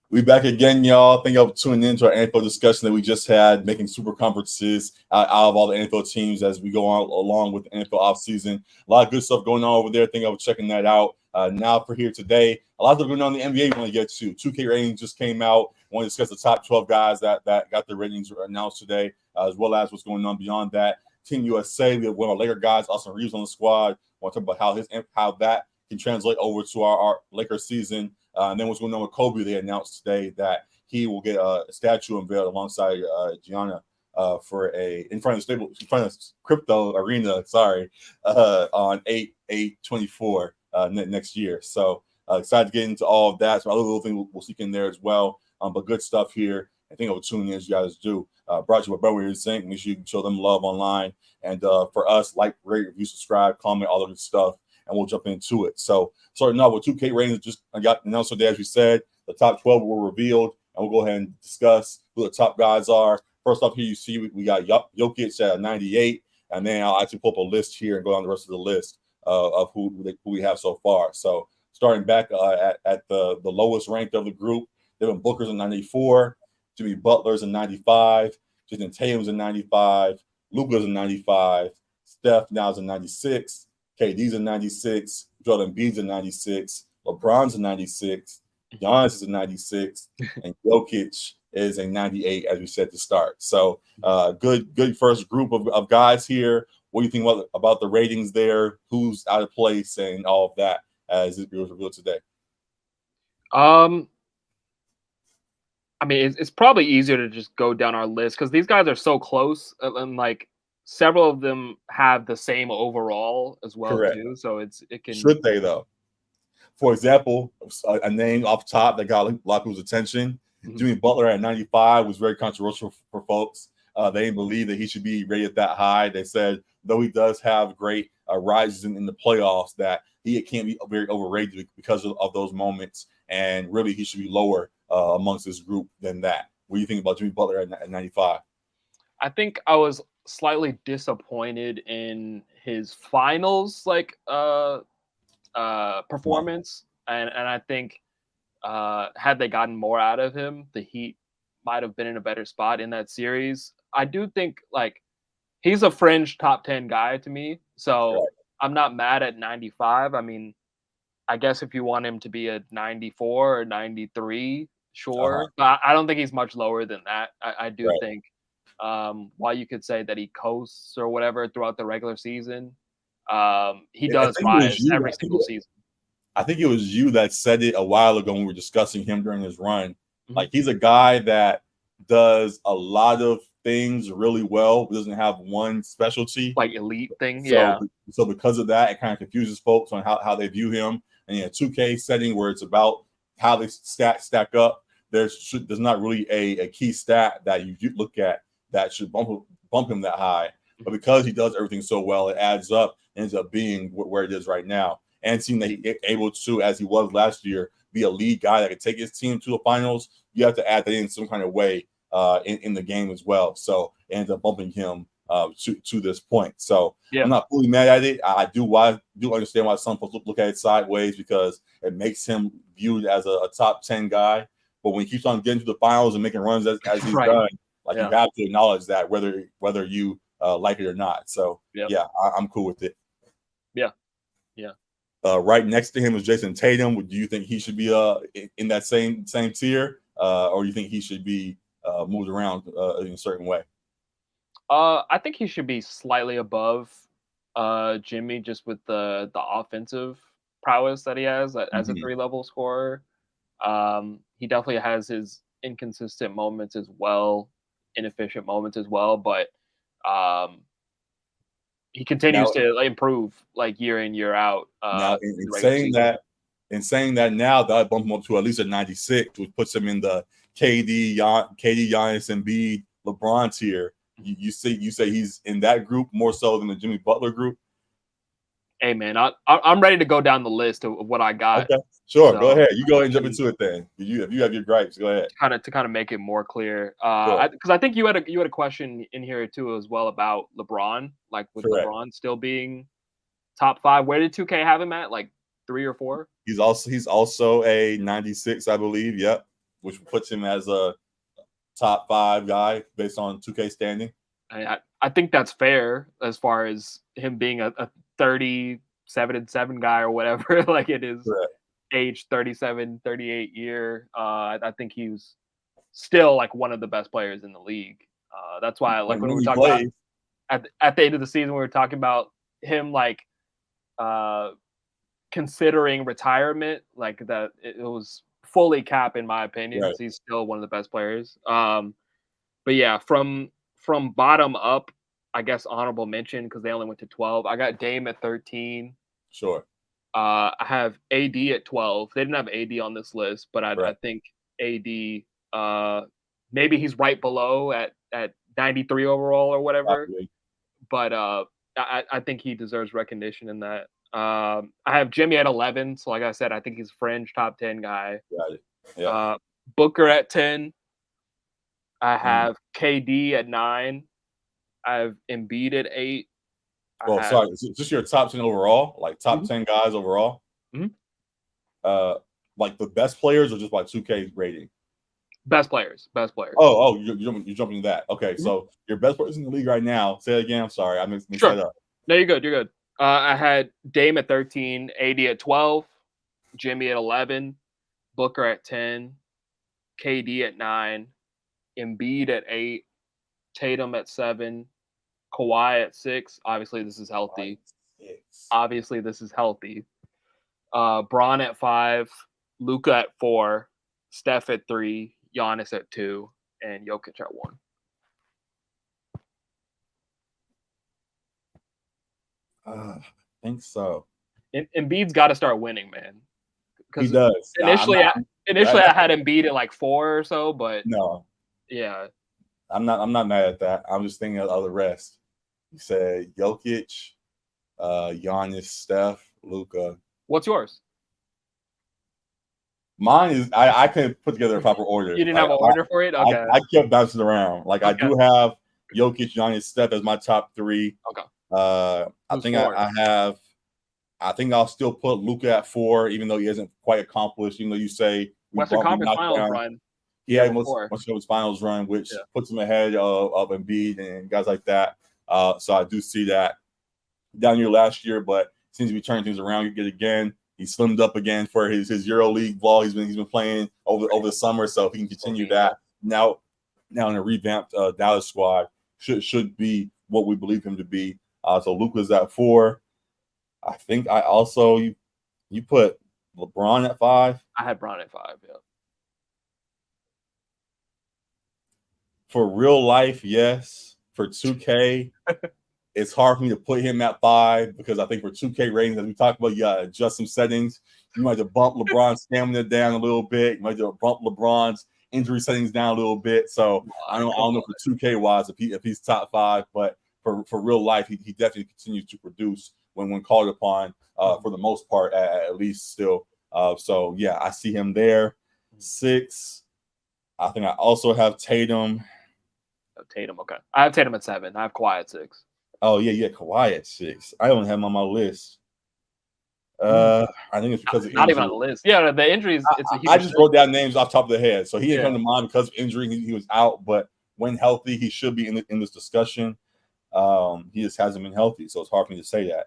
We back again, y'all. Thank y'all for tuning in to our NFL discussion that we just had, making super conferences out of all the NFL teams as we go on along with the NFL offseason. A lot of good stuff going on over there. Thank y'all for checking that out. Now for here today, a lot of stuff going on in the NBA we want to get to. 2K ratings just came out. We want to discuss the top 12 guys that got their ratings announced today, as well as what's going on beyond that. Team USA, we have one of our Laker guys, Austin Reaves, on the squad. I want to talk about how that can translate over to our Laker season. And then what's going on with Kobe? They announced today that he will get a statue unveiled alongside Gianna in front of Crypto Arena. On 8/8/24 next year. So excited to get into all of that. So other little things we'll seek in there as well. But good stuff here. I think I'll tune in as you guys do. Brought to you by Brother Here Sync. Make sure you can show them love online. And for us, like, rate, review, subscribe, comment, all of this stuff. And we'll jump into it. So, starting out with 2K ratings, just got announced today, as we said. The top 12 were revealed, and we'll go ahead and discuss who the top guys are. First off, here you see we got Jokic at 98, and then I'll actually pull up a list here and go down the rest of the list of who we have so far. So, starting back at the lowest ranked of the group, Devin Booker's in 94, Jimmy Butler's in 95, Jayson Tatum's in 95, Luka's in 95, Steph now's in 96. KD's in 96, Joel Embiid's in 96, LeBron's in 96, Giannis is in 96, and Jokic is in 98, as we said to start. So good first group of guys here. What do you think about the ratings there? Who's out of place and all of that as it was revealed today? I mean, it's probably easier to just go down our list because these guys are so close and like several of them have the same overall as well. Correct. Too. So it can. Should they though? For example, a name off top that got a lot of people's attention. Mm-hmm. Jimmy Butler at 95 was very controversial for folks. They didn't believe that he should be rated that high. They said, though he does have great rises in the playoffs, that he can't be very overrated because of those moments. And really, he should be lower amongst this group than that. What do you think about Jimmy Butler at 95? I think I was slightly disappointed in his finals performance, and I think had they gotten more out of him, the Heat might have been in a better spot in that series. I do think like he's a fringe top 10 guy to me, so right. I'm not mad at 95. I mean, I guess if you want him to be a 94 or 93, sure, but I don't think he's much lower than that. I do think while you could say that he coasts or whatever throughout the regular season, he does rise every single season. I think it was you that said it a while ago when we were discussing him during his run. Mm-hmm. Like, he's a guy that does a lot of things really well, but doesn't have one specialty. Like elite thing, So because of that, it kind of confuses folks on how they view him. And in a 2K setting where it's about how they stack up, there's not really a key stat that you look at that should bump him that high. But because he does everything so well, it adds up and ends up being where it is right now. And seeing that he's able to, as he was last year, be a lead guy that could take his team to the finals, you have to add that in some kind of way in the game as well. So it ends up bumping him to this point. So I'm not fully mad at it. I do understand why some folks look at it sideways because it makes him viewed as a top 10 guy. But when he keeps on getting to the finals and making runs as he's done, you have to acknowledge that whether you like it or not. So I'm cool with it. Yeah. Right next to him is Jayson Tatum. Do you think he should be in that same tier, or do you think he should be moved around in a certain way? I think he should be slightly above Jimmy, just with the offensive prowess that he has as a 3-level scorer. He definitely has his inconsistent moments as well, inefficient moments as well, but he continues to improve year in, year out. Now, in saying that now, that bump him up to at least a 96, which puts him in the KD, Giannis, Embiid, LeBron tier. You say he's in that group more so than the Jimmy Butler group? Hey, man, I'm ready to go down the list of what I got. Okay, sure. So, go ahead. You go ahead and jump into it then. If you have your gripes, go ahead. To kind of make it more clear. Because I think you had a question in here too as well about LeBron, with LeBron still being top 5. Where did 2K have him at? 3 or 4? He's also a 96, I believe. Yep. which puts him as a top 5 guy based on 2K standing. I think that's fair as far as him being a 37-7 guy or whatever. Like it is Correct. age 37, 38 year. I think he's still like one of the best players in the league. That's why like when we were talking about at the end of the season, we were talking about him like considering retirement, like that it was fully cap in my opinion. Right. He's still one of the best players. But yeah, from bottom up, I guess honorable mention because they only went to 12. I got Dame at 13. Sure. I have AD at 12. They didn't have AD on this list, but I think AD maybe he's right below at 93 overall or whatever. Absolutely. But I think he deserves recognition in that. I have Jimmy at 11. So like I said, I think he's fringe top 10 guy. Got it. Yeah. Booker at 10. I have KD at 9. I have Embiid at 8. Well, sorry, is it just your top 10 overall? Like top 10 guys overall? Mm-hmm. Like the best players or just like 2K rating? Best players. Oh, you're jumping to that. Okay, so your best players in the league right now. Say it again. I'm sorry, I mixed that up. No, you're good. I had Dame at 13, AD at 12, Jimmy at 11, Booker at 10, KD at 9, Embiid at 8, Tatum at 7, Kawhi at 6. Obviously, this is healthy. Bron at 5, Luka at 4, Steph at 3, Giannis at 2, and Jokic at 1. I think so. Embiid's got to start winning, man. He does. Initially, I had Embiid at like 4 or so, but no. Yeah. I'm not mad at that. I'm just thinking of the rest. You said Jokic, Giannis, Steph, Luka. What's yours? Mine is I couldn't put together a proper order. You didn't have an order for it? Okay. I kept bouncing around. Like I do have Jokic, Giannis, Steph as my top 3. Okay. I think I'll still put Luka at 4, even though he hasn't quite accomplished. Even though you say Western Conference Finals run. Yeah, most finals run, which puts him ahead of Embiid and guys like that. So I do see that down here last year, but seems to be turning things around again. He slimmed up again for his EuroLeague ball. He's been playing over the summer, so if he can continue that now in a revamped Dallas squad should be what we believe him to be. So Luka's at 4. I think I also you put LeBron at 5. I had Bron at 5. Yeah. For real life, yes. For 2K, it's hard for me to put him at 5 because I think for 2K ratings, as we talked about, you got to adjust some settings. You might have to bump LeBron's stamina down a little bit. You might have to bump LeBron's injury settings down a little bit. So I don't know for 2K wise if he's top 5, but for real life, he definitely continues to produce when called upon for the most part, at least still. So yeah, I see him there. 6. I think I also have Tatum. Tatum, okay. I have Tatum at 7. I have Kawhi at 6. Oh yeah, Kawhi at 6. I don't have him on my list. I think it's because of not injury. even on the list. Yeah, the injuries. I just wrote down names off the top of the head, so he didn't come to mind because of injury. He was out, but when healthy, he should be in this discussion. He just hasn't been healthy, so it's hard for me to say that.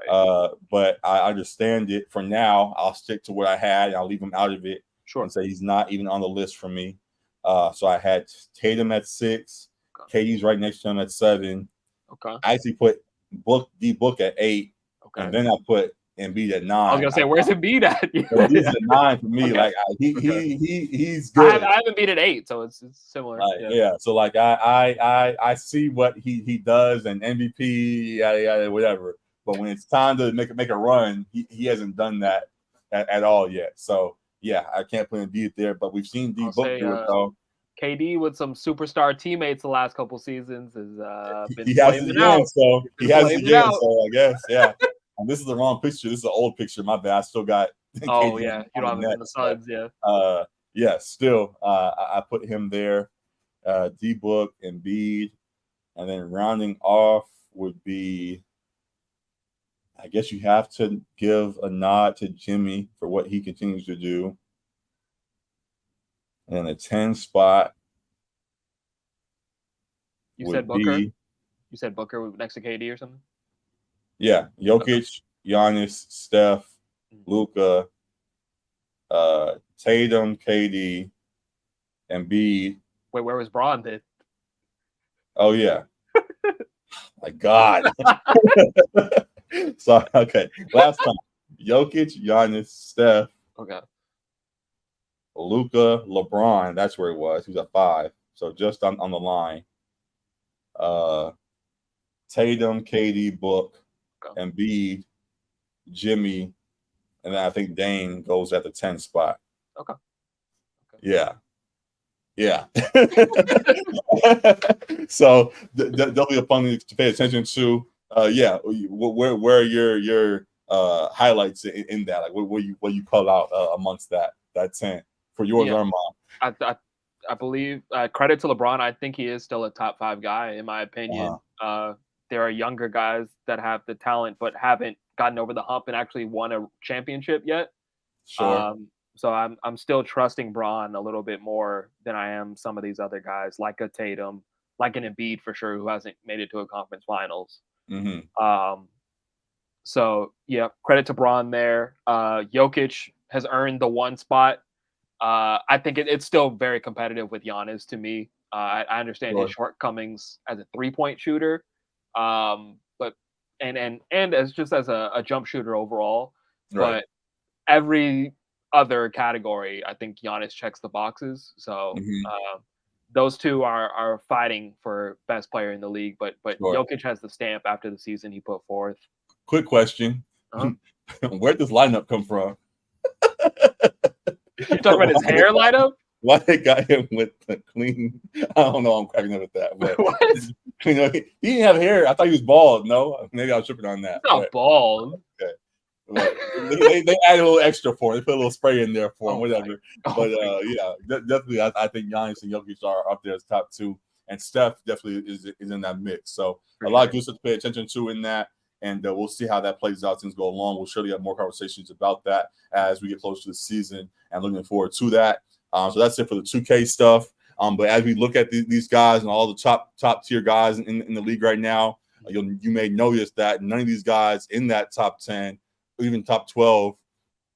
Right. But I understand it. For now, I'll stick to what I had. And I'll leave him out of it. Sure. And say he's not even on the list for me. So I had Tatum at 6. Okay. KD's right next to him at 7. Okay. I actually put Book at 8. Okay. And then I put Embiid at 9. I was gonna say, where's Embiid at? He's at 9 for me. Okay. Like he's good. I have Embiid at 8, so it's similar. Yeah. So like I see what he does and MVP yada whatever. But when it's time to make a run, he hasn't done that at all yet. So yeah, I can't put Embiid there. But we've seen D Book do it though. KD with some superstar teammates the last couple seasons has been he has it again, so he has it again. So I guess And this is the wrong picture. This is an old picture. My bad. I still got. Oh yeah, you don't have him in the Suns. Yeah. Still, I put him there. D Book, Embiid, and then rounding off would be. I guess you have to give a nod to Jimmy for what he continues to do. And then the 10 spot You would said Booker. be, You said Booker next to KD or something. yeah, Jokic, Giannis, Steph, Luka, Tatum, KD, Embiid. Wait, where was Braun then? Oh yeah, my God. So okay, last time: Jokic, Giannis, Steph, Okay. Luka, LeBron. That's where it was. He was at 5, so just on the line. Tatum, KD, Book, Okay. Embiid, Jimmy, and then I think Dame goes at the 10 spot. Okay. Yeah. Yeah. So there'll be a fun thing to pay attention to. Yeah. Where are your highlights in that? Like what you call out amongst that 10 for yours Yeah. or mine? I believe credit to LeBron. I think he is still a top 5 guy in my opinion. There are younger guys that have the talent but haven't gotten over the hump and actually won a championship yet. Sure. So I'm still trusting Braun a little bit more than I am some of these other guys, like a Tatum, like an Embiid for sure, who hasn't made it to a conference finals. Mm-hmm. So yeah, credit to Braun there. Jokic has earned the 1 spot. I think it's still very competitive with Giannis to me. I understand his shortcomings as a 3-point shooter, but and as just as a jump shooter overall. Right. But every other category, I think Giannis checks the boxes. So those two are fighting for best player in the league. But Jokic has the stamp after the season he put forth. Quick question: where does lineup come from? You're talking about his hair lineup? Why they got him with the clean? I don't know. I'm cracking up with that. But what? You know, he didn't have hair. I thought he was bald. No, maybe I was tripping on that. He's not bald. Okay. They added a little extra for him. They put a little spray in there for him, whatever. But yeah, definitely, I think Giannis and Jokic are up there as top 2, and Steph definitely is in that mix. So a lot of good stuff to pay attention to in that, and we'll see how that plays out. Things go along. We'll surely have more conversations about that as we get closer to the season, and looking forward to that. So that's it for the 2K stuff. But as we look at these guys and all the top tier guys in the league right now, you may notice that none of these guys in that top 10, or even top 12,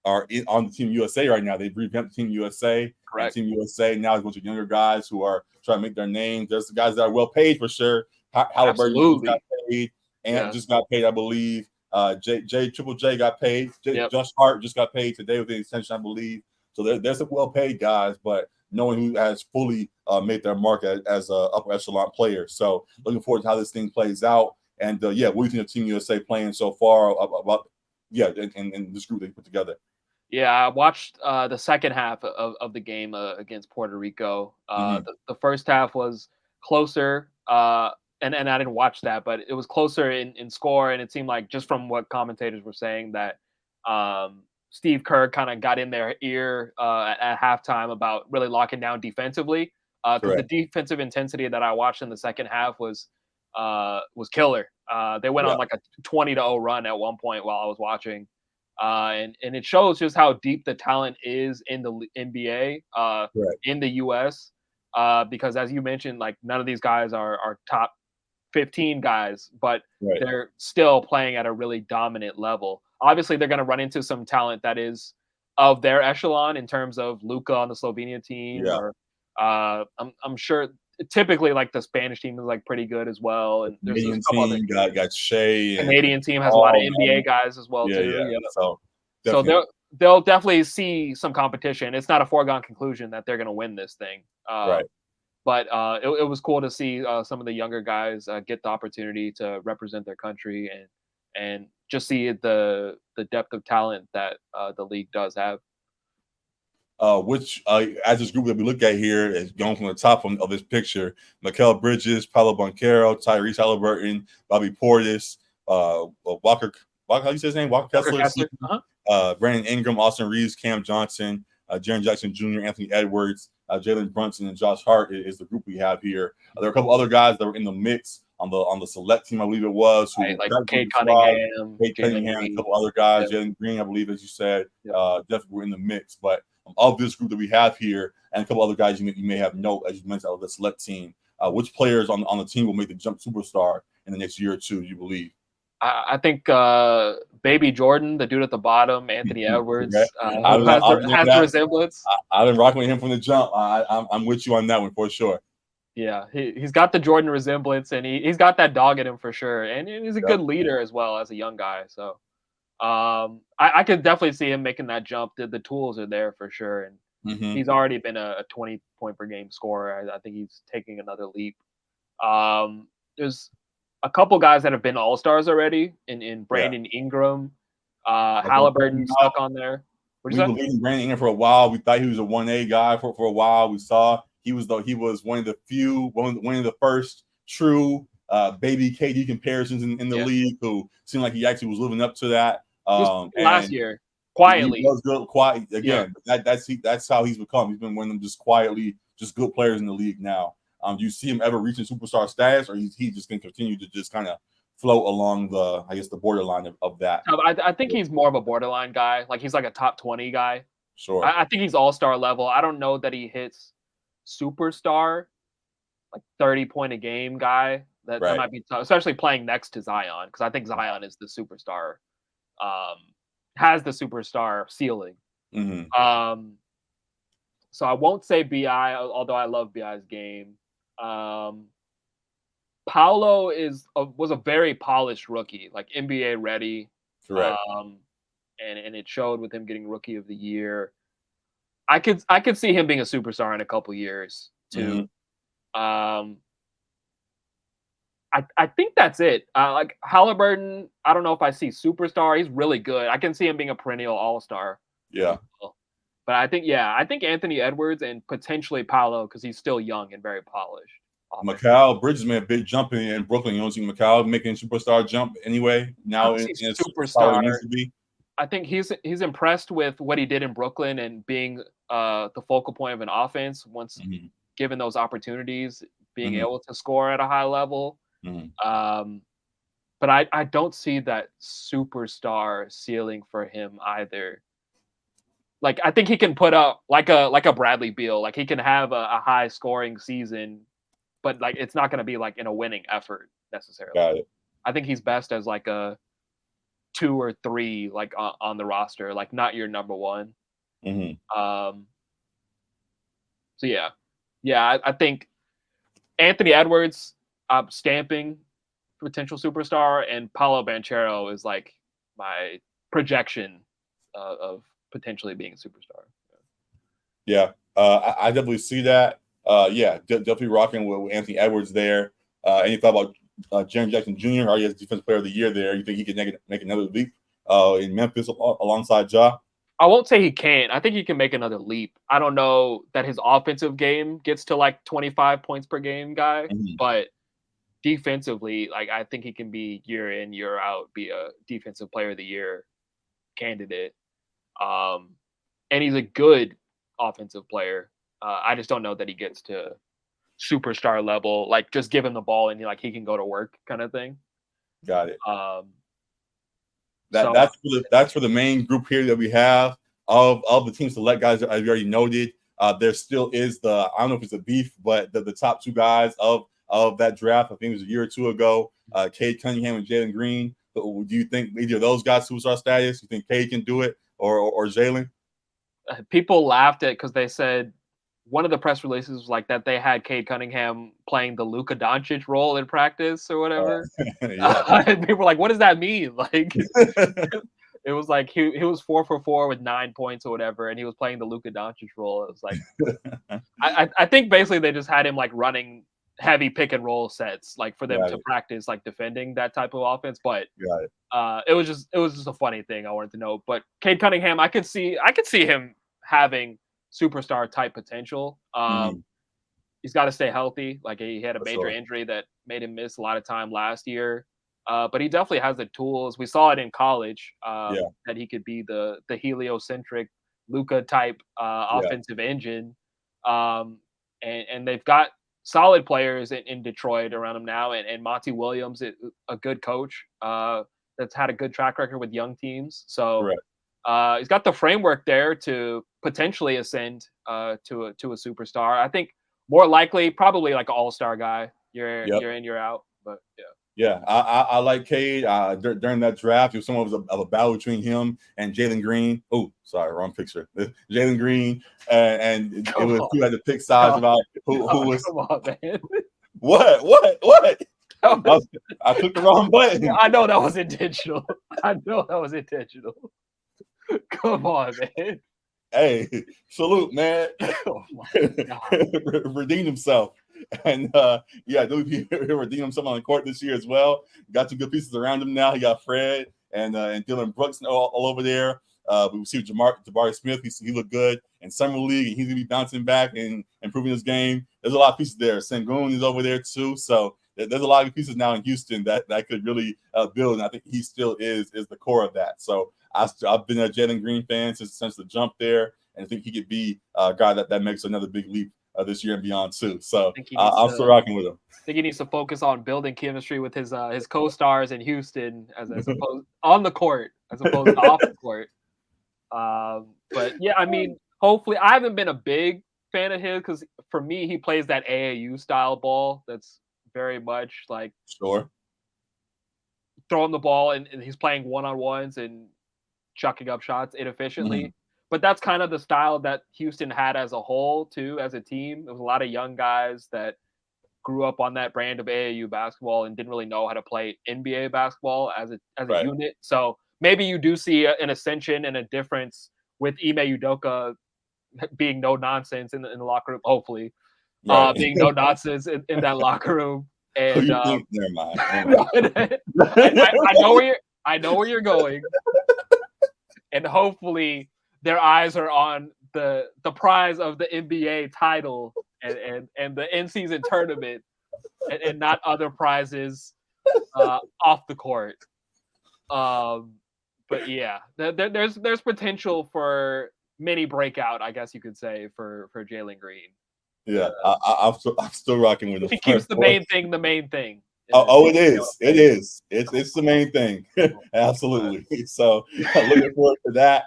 are on the Team USA right now. They've revamped Team USA. Correct. Team USA now is a bunch of younger guys who are trying to make their name. There's the guys that are well paid for sure. Halliburton just got paid, and just got paid, I believe. Triple J got paid. Josh Hart just got paid today with the extension, I believe. So there's some well-paid guys, but no one who has fully made their mark as an upper echelon player. So looking forward to how this thing plays out. And what do you think of Team USA playing so far about in this group they put together? Yeah, I watched the second half of the game against Puerto Rico. The first half was closer, and I didn't watch that, but it was closer in score, and it seemed like, just from what commentators were saying, that Steve Kerr kind of got in their ear at halftime about really locking down defensively, because the defensive intensity that I watched in the second half was killer. They went on like a 20-0 run at one point while I was watching. And it shows just how deep the talent is in the NBA, in the US, because as you mentioned, like, none of these guys are top 15 guys, but they're still playing at a really dominant level. Obviously, they're going to run into some talent that is of their echelon in terms of Luka on the Slovenia team, or I'm sure typically, like, the Spanish team is like pretty good as well, and there's Canadian some other team got Shea. Canadian team has a lot of NBA guys as well too. So they'll definitely see some competition. It's not a foregone conclusion that they're going to win this thing. But it was cool to see some of the younger guys get the opportunity to represent their country and just see the depth of talent that the league does have. Which as this group that we look at here is going from the top of this picture: Mikal Bridges, Paolo Banchero, Tyrese Halliburton, Bobby Portis, Walker, how do you say his name? Walker Kessler, Brandon Ingram, Austin Reaves, Cam Johnson, Jaren Jackson Jr., Anthony Edwards, Jalen Brunson, and Josh Hart is the group we have here. There are a couple other guys that were in the mix on the select team, I believe it was, like Cade Cunningham, a couple other guys, Jalen Green, I believe, as you said, definitely were in the mix. But of this group that we have here, and a couple other guys you may have note, as you mentioned, out of the select team. Which players on the team will make the jump superstar in the next year or two, do you believe? I think Baby Jordan, the dude at the bottom, Anthony Edwards, Okay. who has the resemblance. I've been rocking with him from the jump. I'm with you on that one for sure. Yeah, he's got the Jordan resemblance, and he's got that dog in him for sure, and he's a good leader as well as a young guy. So I could definitely see him making that jump. The tools are there for sure, and he's already been a 20-point per game scorer. I think he's taking another leap. There's a couple guys that have been all-stars already in Brandon Ingram, Halliburton stuck on there. We've been leading Brandon Ingram for a while. We thought he was a 1A guy for a while. We saw he was one of the first true baby KD comparisons in the league, who seemed like he actually was living up to that. Last year, quietly. He was good, quiet again. Yeah. That's how he's become. He's been one of them just quietly, just good players in the league now. Do you see him ever reaching superstar status, or he just going to continue to just kind of float along the borderline of that? I think he's more of a borderline guy. Like, he's like a top 20 guy. Sure. I think he's all-star level. I don't know that he hits superstar, like 30-point a game guy. That might be tough, especially playing next to Zion, because I think Zion is the superstar, has the superstar ceiling. So I won't say BI, although I love BI's game. Paolo was a very polished rookie, like NBA ready. Correct. And it showed with him getting Rookie of the Year. I could see him being a superstar in a couple years too. I think that's it. Like Halliburton, I don't know if I see superstar. He's really good. I can see him being a perennial all-star. Yeah. But I think Anthony Edwards and potentially Paolo, because he's still young and very polished. Mikal Bridges made a big jump in Brooklyn. You don't see Mikal making a superstar jump anyway. Now in superstar needs to be. I think he's impressed with what he did in Brooklyn and being the focal point of an offense once given those opportunities, being able to score at a high level. But I don't see that superstar ceiling for him either. Like, I think he can put up like a Bradley Beal. Like, he can have a high scoring season, but like it's not going to be like in a winning effort necessarily. Got it. I think he's best as like a 2 or 3, like on the roster, like not your number one. So I think Anthony Edwards stamping potential superstar, and Paolo Banchero is like my projection of potentially being a superstar. Yeah, I definitely see that. Definitely rocking with Anthony Edwards there. Any thought about Jaren Jackson Jr.? Are you as Defensive Player of the Year there? You think he can make another leap in Memphis alongside Ja? I won't say he can't. I think he can make another leap. I don't know that his offensive game gets to like 25 points per game guy, but defensively, like I think he can be year in, year out, be a Defensive Player of the Year candidate. And he's a good offensive player. I just don't know that he gets to superstar level, like just give him the ball and he can go to work kind of thing. Got it. That's for the main group here that we have of the team select guys that I've already noted. There still is I don't know if it's a beef, but the top 2 guys of that draft, I think it was a year or 2 ago, Cade Cunningham and Jalen Green. Do you think either of those guys superstar status? You think Cade can do it or Jalen? People laughed at because they said one of the press releases was like that they had Cade Cunningham playing the Luka Doncic role in practice or whatever. And people were like, "What does that mean?" Like, it was like he was 4 for 4 with 9 points or whatever, and he was playing the Luka Doncic role. It was like, I think basically they just had him like running heavy pick and roll sets, like for them to practice like defending that type of offense. But it was just a funny thing I wanted to know. But Cade Cunningham, I could see him having superstar type potential. He's got to stay healthy. Like he had a major injury that made him miss a lot of time last year. But he definitely has the tools. We saw it in college that he could be the heliocentric Luka type offensive engine. And they've got solid players in Detroit around him now. And Monty Williams, a good coach that's had a good track record with young teams. So He's got the framework there to potentially ascend to a superstar. I think more likely, probably like an all-star guy. You're in, you're out. But yeah. Yeah, I like Cade. During that draft, it was somewhat of a battle between him and Jalen Green. Oh, sorry, wrong picture. Jalen Green, and it was who had the pick size about who was. Come on, man. What? I clicked the wrong button. I know that was intentional. Come on, man. Hey, salute, man. Oh my God. Redeemed himself. And yeah, he redeemed himself on the court this year as well. Got some good pieces around him now. He got Fred and Dylan Brooks all over there. We see Jabari Smith. He looked good in summer league, and he's gonna be bouncing back and improving his game. There's a lot of pieces there. Sengun is over there too. So there's a lot of pieces now in Houston that could really build. And I think he still is the core of that. So I've been a Jalen Green fan since the jump there, and I think he could be a guy that makes another big leap this year and beyond too. So I'm still rocking with him. I think he needs to focus on building chemistry with his co-stars in Houston as opposed on the court as opposed to off the court. But yeah, I mean, hopefully, I haven't been a big fan of his because for me, he plays that AAU style ball that's very much like throwing the ball and he's playing one-on-ones and chucking up shots inefficiently. Mm-hmm. But that's kind of the style that Houston had as a whole, too, as a team. There was a lot of young guys that grew up on that brand of AAU basketball and didn't really know how to play NBA basketball as a unit. So maybe you do see an ascension and a difference with Ime Udoka being no nonsense in the locker room, hopefully. Being no nonsense in that locker room. And never mind. I know where you're going. And hopefully their eyes are on the prize of the NBA title and the in-season tournament and not other prizes off the court. But yeah, there's potential for mini breakout, I guess you could say, for Jalen Green. Yeah, I'm still rocking with him. He keeps the main thing the main thing. It is. It's the main thing. Absolutely. So looking forward to that.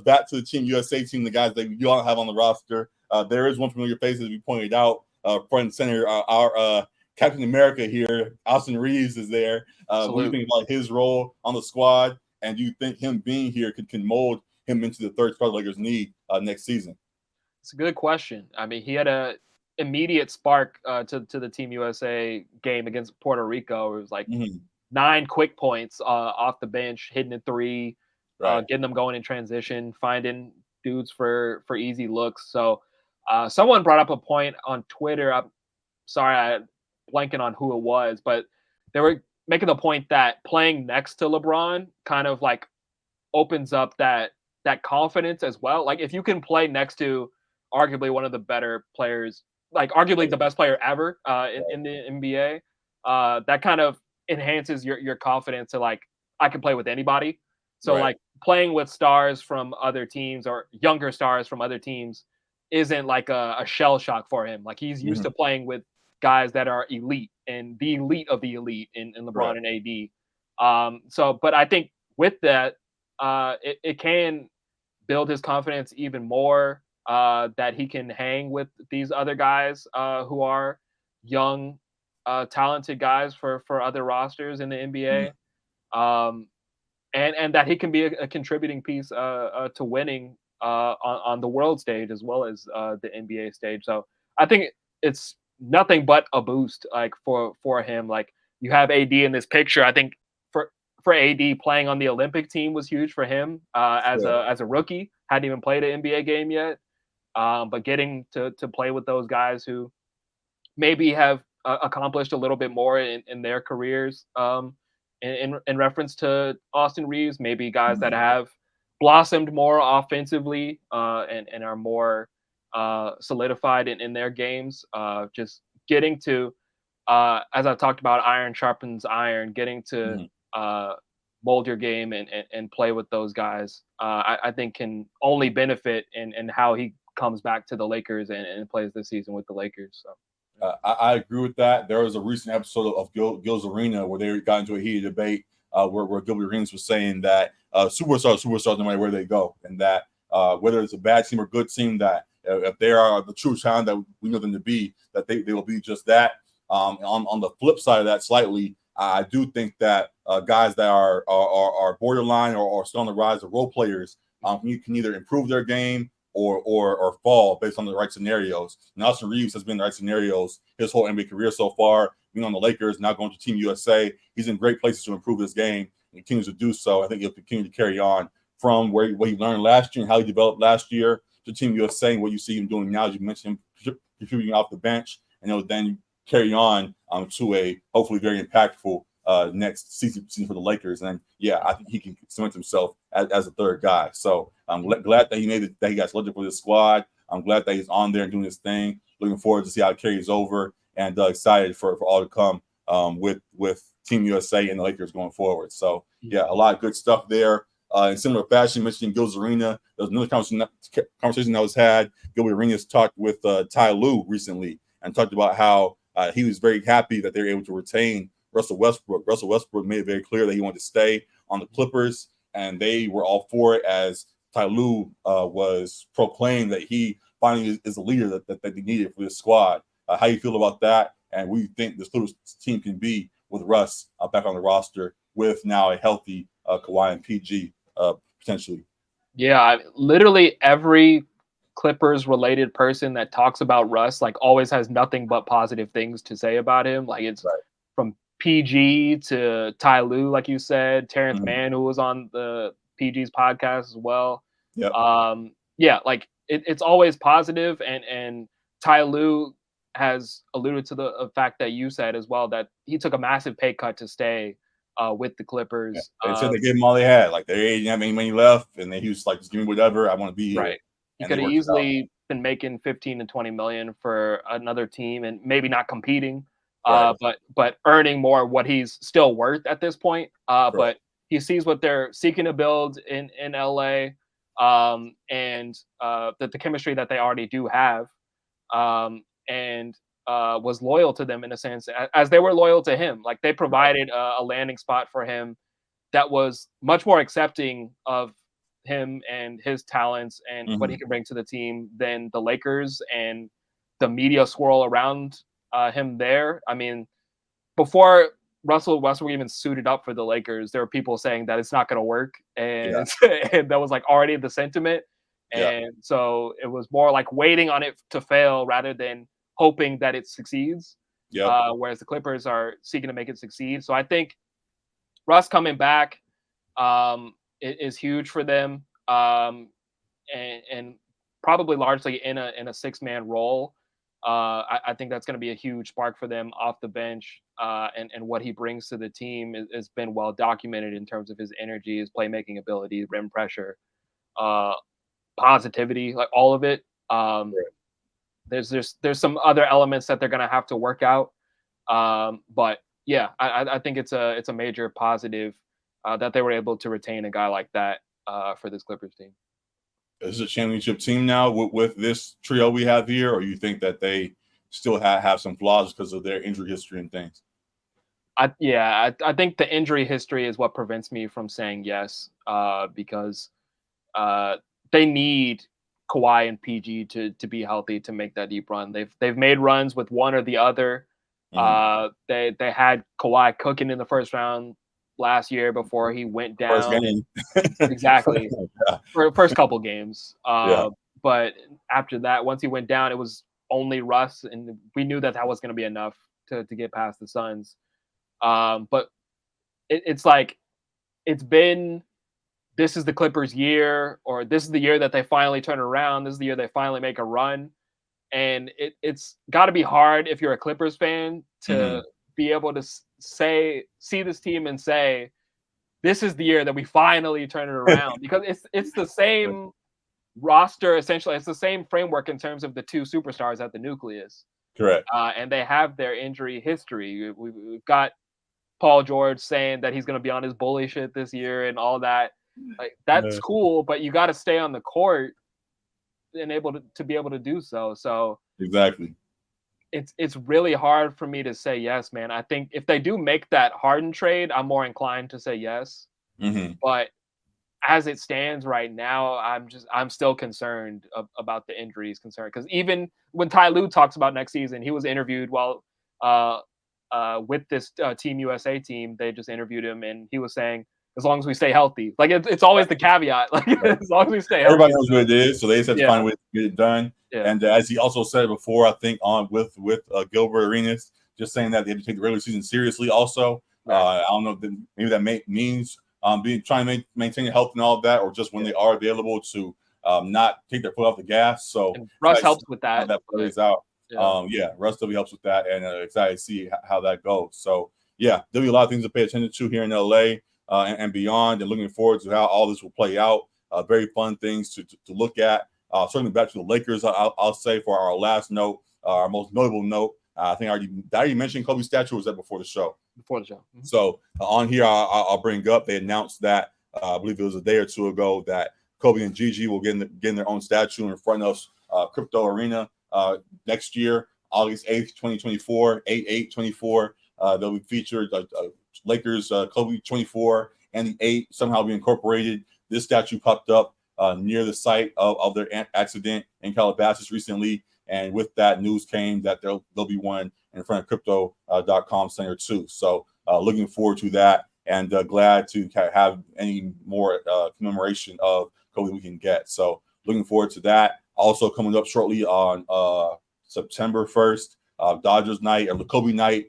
Back to the Team USA team, the guys that you all have on the roster. There is one familiar face, as we pointed out, front and center. Our Captain America here, Austin Reaves, is there. What do you think about his role on the squad? And do you think him being here can mold him into the third spot the Lakers need next season? It's a good question. I mean, he had a immediate spark to the Team USA game against Puerto Rico. It was like 9 quick points off the bench, hitting a three, getting them going in transition, finding dudes for easy looks. So someone brought up a point on Twitter. I'm sorry, I'm blanking on who it was, but they were making the point that playing next to LeBron kind of like opens up that confidence as well. Like if you can play next to arguably one of the better players, like arguably the best player ever in the NBA, that kind of enhances your confidence to like, I can play with anybody. So like playing with stars from other teams or younger stars from other teams isn't like a shell shock for him. Like he's used to playing with guys that are elite and the elite of the elite in LeBron and AD. But I think with that, it can build his confidence even more. That he can hang with these other guys who are young, talented guys for other rosters in the NBA, and that he can be a contributing piece to winning on the world stage as well as the NBA stage. So I think it's nothing but a boost, like for him. Like you have AD in this picture. I think for AD playing on the Olympic team was huge for him as a rookie. Hadn't even played an NBA game yet. But getting to play with those guys who maybe have accomplished a little bit more in their careers in reference to Austin Reaves, maybe guys that have blossomed more offensively and are more solidified in their games. Just getting to, as I talked about, iron sharpens iron, getting to mold your game and play with those guys, I think can only benefit in how he comes back to the Lakers and plays this season with the Lakers. So I agree with that. There was a recent episode of Gil's Arena where they got into a heated debate where Gilbert Arenas was saying that superstars no matter where they go, and that whether it's a bad team or good team, that if they are the true talent that we know them to be, that they will be just that. On the flip side of that, slightly, I do think that guys that are borderline or still on the rise, of role players, you can either improve their game or fall based on the right scenarios. Nelson Reaves has been in the right scenarios his whole NBA career so far. Being on the Lakers, now going to Team USA, he's in great places to improve his game and continues to do so. I think he'll continue to carry on from what he learned last year and how he developed last year to Team USA, and what you see him doing now. As you mentioned, him contributing off the bench, and he'll then carry on to a hopefully very impactful next season for the Lakers. And yeah, I think he can cement himself as a third guy. So I'm glad that he got selected for this squad. I'm glad that he's on there and doing his thing. Looking forward to see how it carries over, and excited for all to come with Team USA and the Lakers going forward. So yeah, a lot of good stuff there. In similar fashion, mentioning Gil Arena, there was another conversation that was had. Gilbert Arenas talked with Ty Lue recently and talked about how he was very happy that they were able to retain Russell Westbrook. Russell Westbrook made it very clear that he wanted to stay on the Clippers, and they were all for it, as Ty Lue was proclaimed that he finally is the leader that they needed for this squad. How you feel about that, and what you think this Clippers team can be with Russ back on the roster with now a healthy Kawhi and PG potentially? Yeah, literally every Clippers related person that talks about Russ like always has nothing but positive things to say about him. Like it's right. From PG to Ty Lue, like you said, Terrence Mann, who was on the PG's podcast as well. Yep. Yeah, like it's always positive, and Ty Lue has alluded to the fact that you said as well, that he took a massive pay cut to stay with the Clippers. Yeah. They said they gave him all they had. Like, they didn't have any money left, and then he was like, just give me whatever, I want to be here. Right. He could have easily been making 15 to 20 million for another team and maybe not competing, right. but earning more what he's still worth at this point. But he sees what they're seeking to build in LA, and the chemistry that they already do have, and was loyal to them in a sense, as they were loyal to him. Like, they provided a landing spot for him that was much more accepting of him and his talents and what he can bring to the team than the Lakers and the media swirl around him there. I mean, before Russell Westbrook even suited up for the Lakers, there were people saying that it's not going to work, and, and that was like already the sentiment. And so it was more like waiting on it to fail rather than hoping that it succeeds. Whereas the Clippers are seeking to make it succeed. So I think Russ coming back is huge for them, and probably largely in a 6-man role. I think that's going to be a huge spark for them off the bench, and what he brings to the team has been well documented in terms of his energy, his playmaking ability, rim pressure, positivity, like all of it. There's some other elements that they're going to have to work out, but yeah, I think it's a major positive that they were able to retain a guy like that for this Clippers team. Is it a championship team now with this trio we have here, or you think that they still have some flaws because of their injury history and things? I think the injury history is what prevents me from saying yes, because they need Kawhi and PG to be healthy to make that deep run. They've made runs with one or the other. They had Kawhi cooking in the first round last year before he went down. First game. Exactly. For the first couple games. But after that, once he went down, it was only Russ, and we knew that was going to be enough to get past the Suns. But it's like, it's been, this is the Clippers' year, or this is the year that they finally turn around. This is the year they finally make a run. And it's got to be hard if you're a Clippers fan to be able to see this team and say, this is the year that we finally turn it around, because it's the same roster, essentially. It's the same framework in terms of the two superstars at the nucleus. Correct. And they have their injury history. We've got Paul George saying that he's going to be on his bully shit this year and all that. Like, that's cool, but you got to stay on the court and able to be able to do so. So exactly. it's really hard for me to say yes, man. I think if they do make that Harden trade, I'm more inclined to say yes. Mm-hmm. But as it stands right now, I'm still concerned about the injuries concern because even when Ty Lue talks about next season, he was interviewed while uh, with this Team USA team. They just interviewed him, and he was saying, as long as we stay healthy, like it's always the caveat, like Right. as long as we stay healthy. Everybody knows what it is, so they just have to Yeah, find a way to get it done. yeah, And as he also said before, I think on with Gilbert Arenas, just saying that they have to take the regular season seriously. Also, right. I don't know if maybe that means being trying to maintain your health and all of that, or just when Yeah. they are available to not take their foot off the gas. So And Russ excited to helps see with how that. that But plays out. yeah, Yeah, Russ definitely helps with that, and excited to see how that goes. So yeah, there'll be a lot of things to pay attention to here in LA and beyond, and looking forward to how all this will play out. Very fun things to look at. Certainly back to the Lakers, I'll say for our last note, our most notable note. I think I already mentioned Kobe's statue. Was that before the show? before the show. Mm-hmm. So on here, I'll bring up. They announced that I believe it was a day or two ago that Kobe and Gigi will get their own statue in front of Crypto Arena next year, August 8th, 2024, 8/8/24. They'll be featured. Lakers Kobe 24 and the 8 somehow be incorporated. This statue popped up near the site of their accident in Calabasas recently. And with that news came that there'll be one in front of crypto.com center too. So looking forward to that, and glad to have any more commemoration of Kobe we can get. So looking forward to that. Also coming up shortly on September 1st, Dodgers night or the Kobe night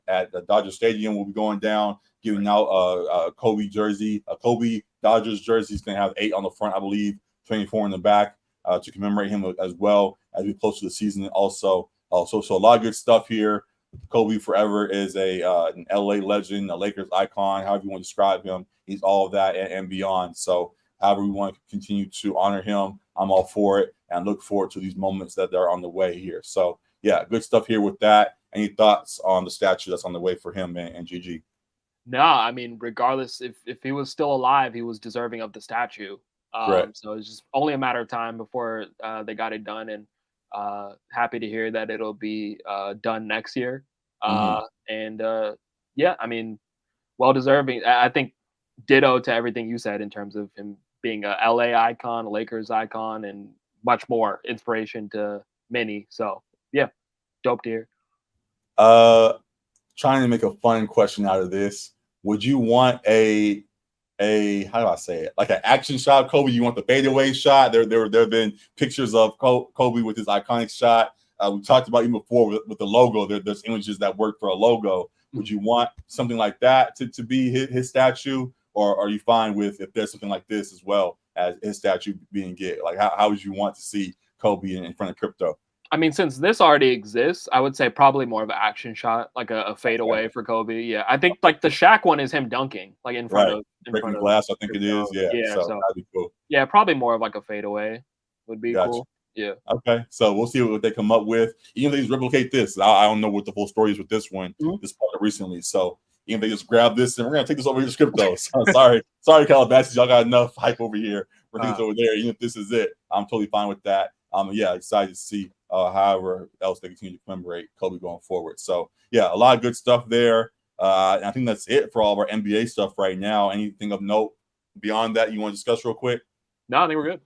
at the Dodger Stadium. We'll be going down, giving out a Kobe jersey. A Kobe Dodgers jersey is going to have 8 on the front, I believe, 24 in the back to commemorate him as well as we close to the season. Also, so a lot of good stuff here. Kobe forever is an LA legend, a Lakers icon, however you want to describe him. He's all of that and beyond. So however we want to continue to honor him, I'm all for it and look forward to these moments that are on the way here. So yeah, good stuff here with that. Any thoughts on the statue that's on the way for him and GG? No, I mean, regardless, if he was still alive, he was deserving of the statue. Correct. So it's just only a matter of time before they got it done, and happy to hear that it'll be done next year. Mm-hmm. And yeah, I mean, well deserving. I think ditto to everything you said in terms of him being a LA icon, a Lakers icon, and much more inspiration to many. So yeah, dope to hear. Trying to make a fun question out of this. Would you want a how do I say it? Like an action shot, Kobe. You want the fadeaway shot? There have been pictures of Kobe with his iconic shot. We talked about even before with the logo. There's images that work for a logo. Would you want something like that to be his statue, or are you fine with if there's something like this as well as his statue being get? Like how would you want to see Kobe in front of Crypto? I mean, since this already exists, I would say probably more of an action shot, like a fade Okay. away for Kobe. Yeah, I think like the Shaq one is him dunking, like Right. in Breaking front the of glass, I think it Crypto. is. Yeah. Yeah, So so that'd be cool. yeah, probably more of like a fade away would be Gotcha. cool. Yeah. Okay, so we'll see what they come up with. Even if they just replicate this, I don't know what the full story is with this one, this part recently. So even if they just grab this and we're gonna take this over here to Crypto. So, sorry, Calabasas, y'all got enough hype over here. We're taking this over there. Even if this is it, I'm totally fine with that. Yeah, excited to see however else they continue to commemorate Kobe going forward. So yeah, a lot of good stuff there. And I think that's it for all of our NBA stuff right now. Anything of note beyond that you want to discuss real quick? No, I think we're good.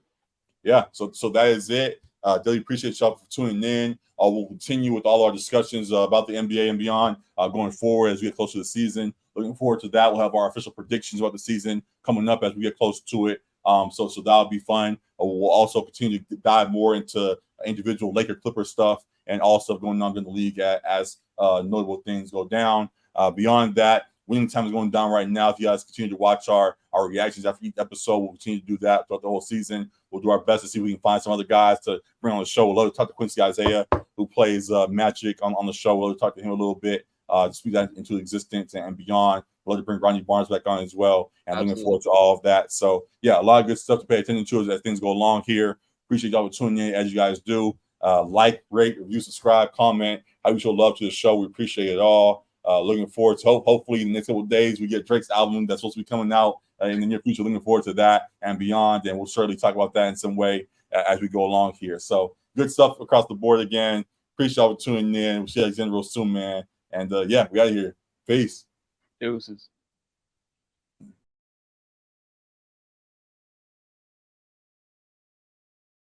Yeah, so that is it. Really appreciate y'all for tuning in. We'll continue with all our discussions about the NBA and beyond going forward as we get closer to the season. Looking forward to that. We'll have our official predictions about the season coming up as we get closer to it. So that'll be fun. We'll also continue to dive more into individual Laker Clipper stuff and all stuff going on in the league as notable things go down. Beyond that, winning time is going down right now. If you guys continue to watch our reactions after each episode, we'll continue to do that throughout the whole season. We'll do our best to see if we can find some other guys to bring on the show. We'll love to talk to Quincy Isaiah, who plays Magic on the show. We'll love to talk to him a little bit, to speak that into existence and beyond. We'll love to bring Ronnie Barnes back on as well. And looking forward to all of that. So, yeah, a lot of good stuff to pay attention to as things go along here. Appreciate y'all for tuning in as you guys do. Like, rate, review, subscribe, comment. How you show love to the show. We appreciate it all. Looking forward to hopefully in the next couple of days we get Drake's album that's supposed to be coming out in the near future. Looking forward to that and beyond, and we'll certainly talk about that in some way as we go along here. So good stuff across the board again. Appreciate y'all for tuning in. We'll see you guys again real soon, man. And yeah, we out of here. Peace. Deuces.